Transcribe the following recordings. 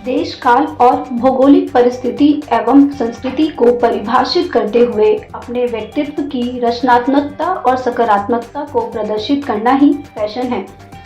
देश काल और भौगोलिक परिस्थिति एवं संस्कृति को परिभाषित करते हुए अपने व्यक्तित्व की रचनात्मकता और सकारात्मकता को प्रदर्शित करना ही फैशन है।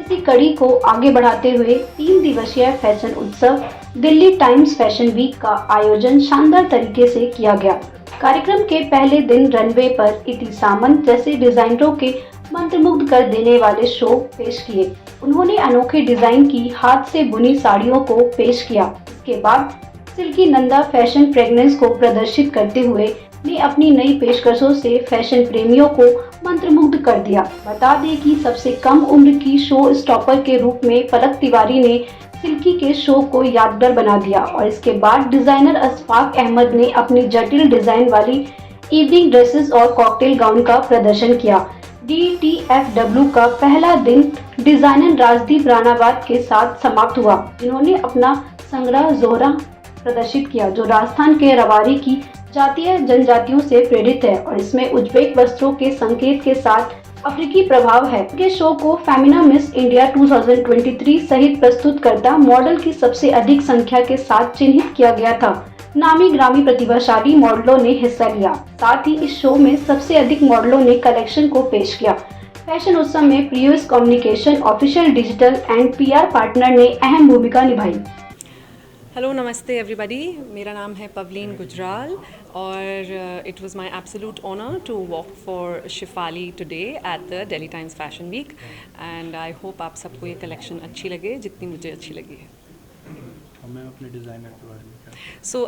इसी कड़ी को आगे बढ़ाते हुए 3 दिवसीय फैशन उत्सव दिल्ली टाइम्स फैशन वीक का आयोजन शानदार तरीके से किया गया। कार्यक्रम के पहले दिन रनवे पर इति सामंत जैसे डिजाइनरों के मंत्रमुग्ध कर देने वाले शो पेश किए। उन्होंने अनोखे डिजाइन की हाथ से बुनी साड़ियों को पेश किया। इसके बाद सिल्की नंदा फैशन फ्रेग्रेंस को प्रदर्शित करते हुए ने अपनी नई पेशकशों से फैशन प्रेमियों को मंत्रमुग्ध कर दिया। बता दें कि सबसे कम उम्र की शो स्टॉपर के रूप में पलक तिवारी ने सिल्की के शो को यादगार बना दिया और इसके बाद डिजाइनर अशफाक अहमद ने अपनी जटिल डिजाइन वाली इवनिंग ड्रेसेस और कॉकटेल गाउन का प्रदर्शन किया। DTFW का पहला दिन डिजाइनर राजदीप राणावत के साथ समाप्त हुआ, जिन्होंने अपना संग्रह जोहरा प्रदर्शित किया जो राजस्थान के रवारी की जातीय जनजातियों से प्रेरित है और इसमें उज्बेक वस्त्रों के संकेत के साथ अफ्रीकी प्रभाव है। के शो को फेमिना मिस इंडिया 2023 सहित प्रस्तुतकर्ता मॉडल की सबसे अधिक संख्या के साथ चिन्हित किया गया था। नामी ग्रामी प्रतिभाशाली मॉडलों ने हिस्सा लिया। साथ ही इस शो में सबसे अधिक मॉडलों ने कलेक्शन को पेश किया। फैशन उत्सव में Priyos communication official digital and PR partner ने अहम भूमिका निभाई। हेलो नमस्ते एवरीबॉडी, मेरा नाम है पवलीन गुजराल और it was my absolute honour to walk for Shifali today at the Delhi Times fashion week and I hope आप सबको ये कलेक्शन अच्छी लगे जितनी मुझे अच्छी लगी है। हमें अपने डिज़ाइनर के बारे में सो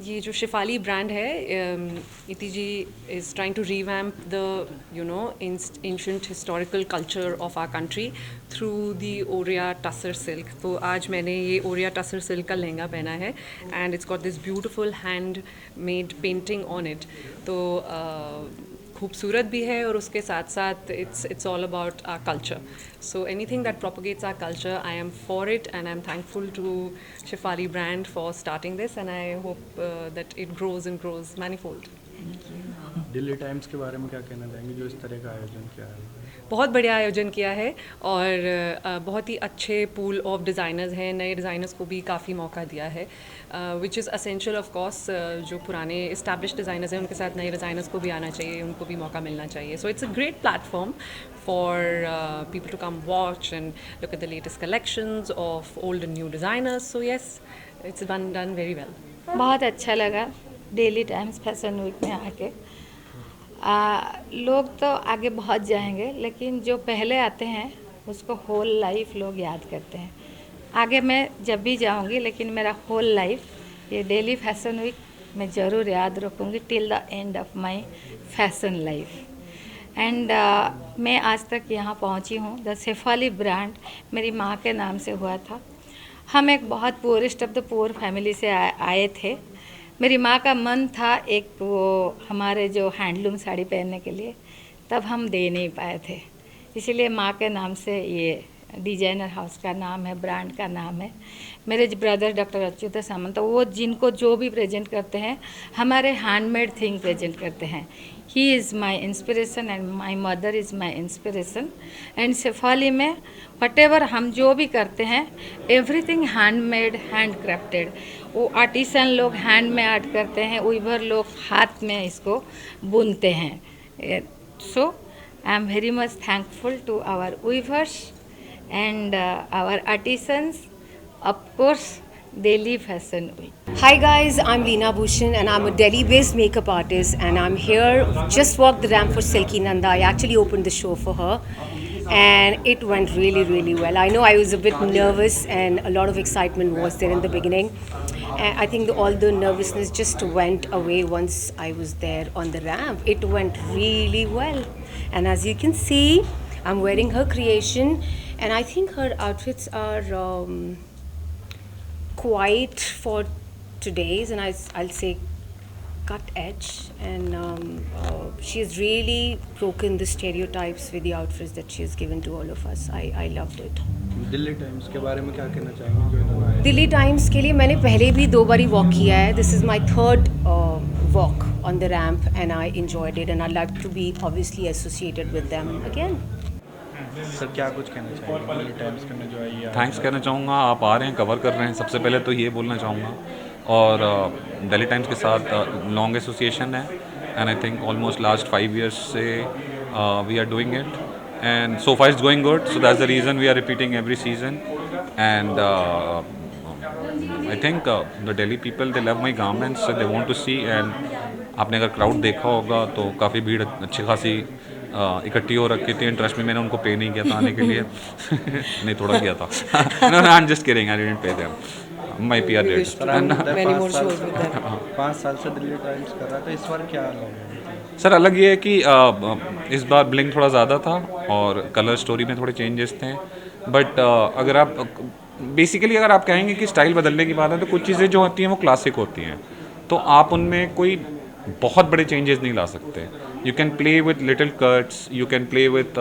ये जो शिफाली ब्रांड है, Iti ji is trying to revamp the ancient historical culture of our country through the Oriya tussar silk. तो आज मैंने ये ओरिया टसर सिल्क का लहंगा पहना है and it's got this beautiful hand made painting on it. तो खूबसूरत भी है और उसके साथ साथ it's all about our culture. So anything that propagates our culture, I am for it and I am thankful to Shifali brand for starting this and I hope that it grows and grows manifold. Delhi Times के बारे में क्या कहना चाहेंगे जो इस तरह का आयोजन किया है? बहुत बढ़िया आयोजन किया है और बहुत ही अच्छे पूल ऑफ डिज़ाइनर्स हैं। नए डिज़ाइनर्स को भी काफ़ी मौका दिया है which is essential of course. जो पुराने इस्टेब्लिश डिज़ाइनर्स हैं उनके साथ नए डिज़ाइनर्स को भी आना चाहिए, उनको भी मौका मिलना चाहिए। So it's a great platform for people to come watch and look at the latest collections of old and new designers. So yes, it's done very well. बहुत अच्छा लगा दिल्ली टाइम्स फैशन वीक में आके। लोग तो आगे बहुत जाएंगे लेकिन जो पहले आते हैं उसको होल लाइफ लोग याद करते हैं। आगे मैं जब भी जाऊंगी लेकिन मेरा होल लाइफ ये दिल्ली फैशन वीक मैं ज़रूर याद रखूंगी till the end of my fashion life. And मैं आज तक यहाँ पहुँची हूँ। द शेफाली ब्रांड मेरी माँ के नाम से हुआ था। हम एक बहुत poorest of the poor family से आए थे। मेरी माँ का मन था एक वो हमारे जो हैंडलूम साड़ी पहनने के लिए, तब हम दे नहीं पाए थे, इसीलिए माँ के नाम से ये डिजाइनर हाउस का नाम है, ब्रांड का नाम है। मेरे ब्रदर डॉक्टर अच्युत सामंत तो वो जिनको जो भी प्रेजेंट करते हैं हमारे हैंडमेड थिंग प्रेजेंट करते हैं। He is my inspiration and my mother is my inspiration. And Shefali में वटेवर हम जो भी करते हैं एवरीथिंग हैंडमेड, हैंड क्राफ्टेड। वो आर्टिसन लोग हैंड में आर्ट करते हैं, वीवर लोग हाथ में इसको बुनते हैं। So I am very much thankful to our weavers and our artisans, of course, Delhi Fashion Week. Hi guys, I'm Leena Bhushan and I'm a Delhi-based makeup artist and I'm here, just walked the ramp for Silky Nanda. I actually opened the show for her and it went really well. I know I was a bit nervous and a lot of excitement was there in the beginning. And I think all the nervousness just went away once I was there on the ramp. It went really well. And as you can see, I'm wearing her creation. And I think her outfits are quite for today's, and I'll say cut edge. And she has really broken the stereotypes with the outfits that she has given to all of us. I loved it. Delhi Times के बारे में क्या कहना चाहेंगे जो इन्होंने आया? Delhi Times के लिए मैंने पहले भी 2 बारी वॉक किया है. This is my 3rd walk on the ramp and I enjoyed it and I'd like to be obviously associated with them again. Sir क्या कुछ कहना चाहेंगे दिल्ली टाइम्स करने जो आई है? थैंक्स कहना चाहूँगा, आप आ रहे हैं, कवर कर रहे हैं। सबसे पहले तो ये बोलना चाहूँगा, और दिल्ली टाइम्स के साथ लॉन्ग एसोसिएशन है, and I think almost last 5 years से we are doing it, and so far it's going good, so that's the reason we are repeating every season. And I think the Delhi people they love my garments, they want to see, and आपने अगर crowd देखा होगा तो काफ़ी भीड़ अच्छी खासी इकट्ठी हो रखी थी। इंटरेस्ट में मैंने उनको पे नहीं किया था आने के लिए नहीं, थोड़ा किया था no no, I am just kidding, I didn't pay them, my PR did. many more shows with them. 5 साल से दिल्ली टाइम्स कर रहा था, इस बार क्या अलग है? सर अलग ये है कि इस बार ब्लिंग थोड़ा ज़्यादा था और कलर स्टोरी में थोड़े चेंजेस थे, बट अगर आप बेसिकली अगर आप कहेंगे कि स्टाइल बदलने की बात है, तो कुछ चीज़ें जो होती हैं वो क्लासिक होती हैं, तो आप उनमें कोई बहुत बड़े चेंजेस नहीं ला सकते। You can play with little cuts, you can play with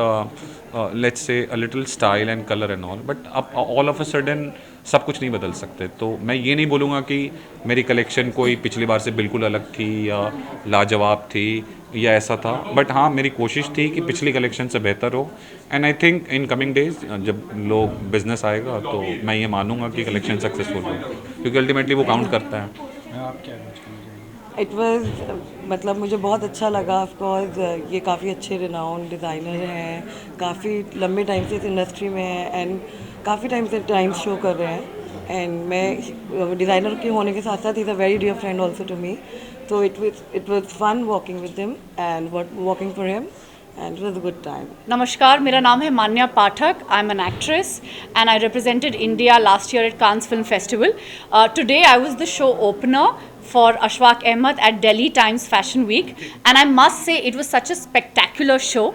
let's say a little style and colour and all, but अब ऑल ऑफ अ सडन सब कुछ नहीं बदल सकते। तो मैं ये नहीं बोलूँगा कि मेरी कलेक्शन कोई पिछली बार से बिल्कुल अलग थी या लाजवाब थी या ऐसा था, बट हाँ मेरी कोशिश थी कि पिछली कलेक्शन से बेहतर हो, and I think in coming days जब लोग बिजनेस आएगा तो मैं ये मानूंगा कि कलेक्शन सक्सेसफुल हो, क्योंकि अल्टीमेटली वो काउंट करता है। आप क्या कुछ कहना चाहेंगे? इट वाज मतलब मुझे बहुत अच्छा लगा। ऑफ कोर्स ये काफ़ी अच्छे रिनाउंड डिज़ाइनर हैं, काफ़ी लंबे टाइम से इस इंडस्ट्री में हैं, एंड काफ़ी टाइम से टाइम्स शो कर रहे हैं, एंड मैं डिज़ाइनर के होने के साथ साथ is a very dear friend also to me, तो it was fun working with him and working for him, and it was a good time. नमस्कार, मेरा नाम है Manya Pathak. I am an actress and I represented India last year at Cannes Film Festival. Today I was the show opener for Ashfaq Ahmed at Delhi Times Fashion Week, and I must say it was such a spectacular show.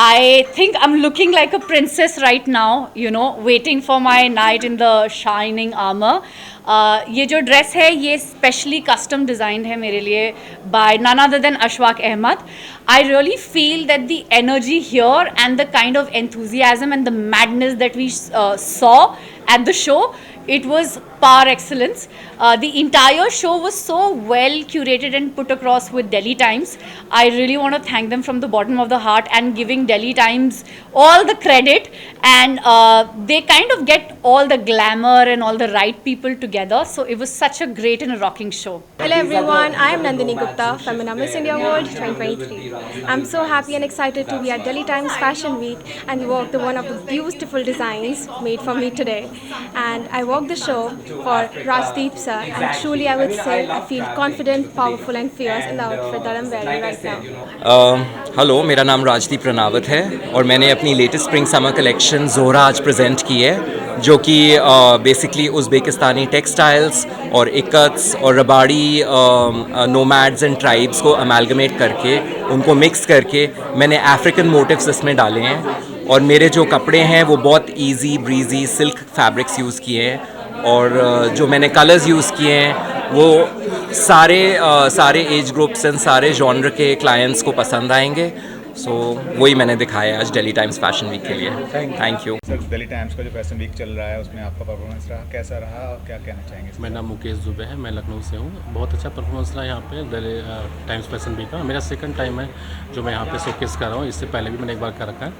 I think I'm looking like a princess right now, you know, waiting for my knight in the shining armor. ये जो dress है ये specially custom designed है मेरे लिए bye none other than Ashfaq Ahmed. I really feel that the energy here and the kind of enthusiasm and the madness that we saw at the show, it was par excellence. The entire show was so well curated and put across with Delhi Times. I really want to thank them from the bottom of the heart and giving Delhi Times all the credit, and they kind of get all the glamour and all the right people together, so it was such a great and a rocking show. Hello everyone, I am Nandini Gupta, Femina Miss India World 2023. I'm so happy and excited to be at Delhi Times Fashion Week and walk the one of the beautiful designs made for me today. And I walked the show for Rajdeep sir, and truly I would say I feel confident, powerful and fierce in the outfit that I'm wearing right now. Hello, मेरा नाम राजदीप रनावत है और मैंने अपनी latest spring summer collection Zohra आज present की है, जो कि बेसिकली उज़्बेकिस्तानी टेक्सटाइल्स और इकट्स और रबाड़ी नोमैड्स एंड ट्राइब्स को अमेलगमेट करके उनको मिक्स करके मैंने अफ्रीकन मोटिव्स इसमें डाले हैं, और मेरे जो कपड़े हैं वो बहुत easy breezy silk fabrics use किए हैं, और जो मैंने कलर्स यूज़ किए हैं वो सारे एज ग्रुप्स एंड सारे जॉनर के क्लाइंट्स को पसंद आएंगे। सो वही मैंने दिखाया आज दिल्ली टाइम्स फैशन वीक के लिए। Thank you sir. Delhi times का जो फैशन वीक चल रहा है उसमें आपका परफॉर्मेंस रहा, कैसा रहा और क्या कहना चाहेंगे? मेरा नाम मुकेश दुबे है, मैं लखनऊ से हूँ। बहुत अच्छा परफॉर्मेंस रहा यहाँ पे दिल्ली टाइम्स फैशन वीक का। मेरा सेकंड टाइम है जो मैं यहाँ पे शोकेस कर रहा हूँ, इससे पहले भी मैंने एक बार कर रखा है,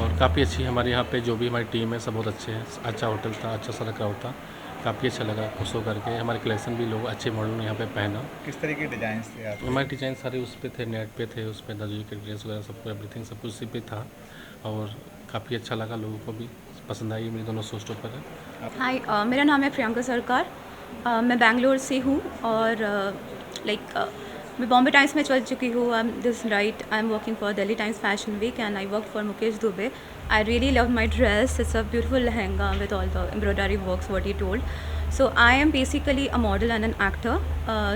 और काफ़ी अच्छी हमारे यहाँ पे जो भी हमारी टीम है सब बहुत अच्छे हैं। अच्छा होटल था, अच्छा सारा क्राउड था, काफ़ी अच्छा लगा खुश होकर के। हमारे कलेक्शन भी लोग अच्छे मॉडल ने यहाँ पे पहना। किस तरह के डिज़ाइन थे आप? हमारे डिज़ाइन सारे उस पे थे, नेट पे थे, उस पर दर्जी के ड्रेस वगैरह सब एवरीथिंग सब कुछ उसी पे था, और काफ़ी अच्छा लगा, लोगों को भी पसंद आई मेरे दोनों शो स्टॉप पर। हाय, मेरा नाम है प्रियंका सरकार, मैं बैंगलोर से हूँ, और मैं बॉम्बे टाइम्स में चल चुकी हूँ। This right I am working for Delhi Times fashion week and I work for Mukesh Dubey. I really love my dress. It's a beautiful lehenga with all the embroidery works what he told. So I am basically a model and an actor.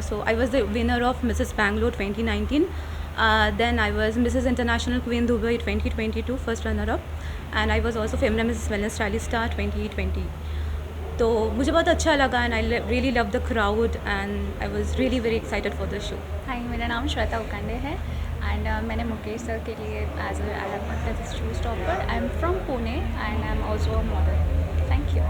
So I was the winner of Mrs. Bangalore 2019. Then I was Mrs. International Queen Dubai 2022 first runner up, and I was also Femina Mrs. Wellness Stylist Star 2020. तो मुझे बहुत अच्छा लगा and I really love the crowd and I was really very excited for the show. Hi, मेरा नाम श्वेता उकांडे है and मैंने Mukesh sir के लिए as a showstopper. I am from Pune and I am also a model. Thank you.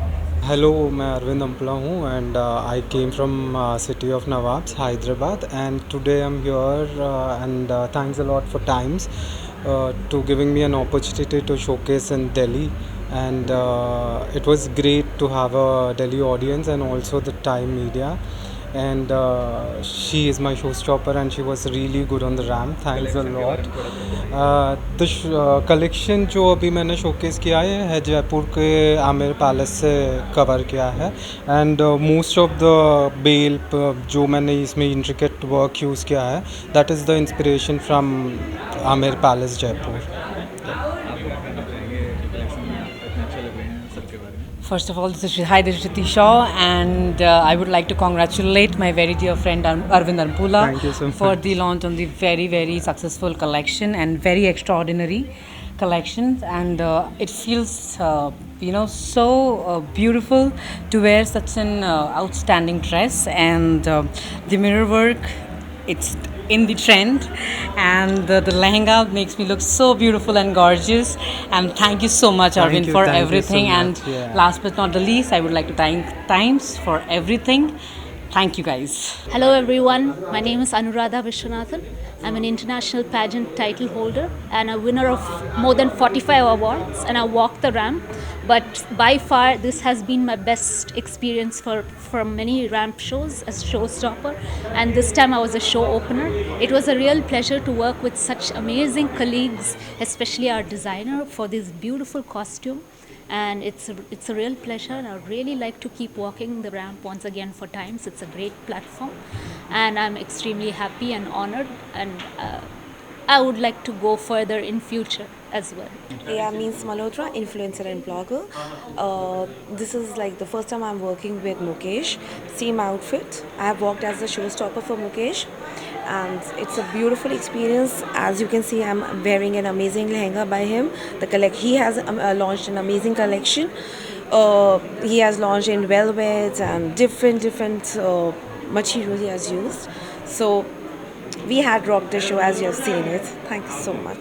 Hello, मैं अरविंद अम्पला हूँ and I came from city of nawabs, Hyderabad, and today I am here and thanks a lot for Times to giving me an opportunity to showcase in Delhi. And it was great to have a Delhi audience and also the Time media. And she is my showstopper and she was really good on the ramp. Thanks a lot. The collection जो अभी मैंने showcase किया है जयपुर के Aamir palace से cover किया है. And most of the bel जो मैंने इसमें इंट्रिकेट वर्क यूज़ किया है that is the inspiration from Amer palace Jaipur. First of all, this is Shriti Shaw, and I would like to congratulate my very dear friend Arvind Arpula for the launch on the very, very successful collection and very extraordinary collections. And it feels, so beautiful to wear such an outstanding dress, and the mirror work, it's in the trend, and the lehenga makes me look so beautiful and gorgeous. And thank you so much, Arvind, for everything. And last but not the least, I would like to thank Times for everything. Thank you, guys. Hello everyone, my name is Anuradha Vishwanathan. I'm an international pageant title holder and a winner of more than 45 awards, and I walk the ramp. But by far this has been my best experience for many ramp shows as showstopper, and this time I was a show opener. It was a real pleasure to work with such amazing colleagues, especially our designer, for this beautiful costume. And it's a real pleasure, and I would really like to keep walking the ramp once again for Times. It's a great platform, and I'm extremely happy and honored, and I would like to go further in future as well. Yeah, means Malhotra, influencer and blogger. This is like the first time I'm working with Mukesh. Same outfit. I have worked as a showstopper for Mukesh, and it's a beautiful experience. As you can see, I'm wearing an amazing lehenga by him. He has launched an amazing collection. He has launched in velvets and different materials he has used. So we had rocked the show as you have seen it. Thank you so much.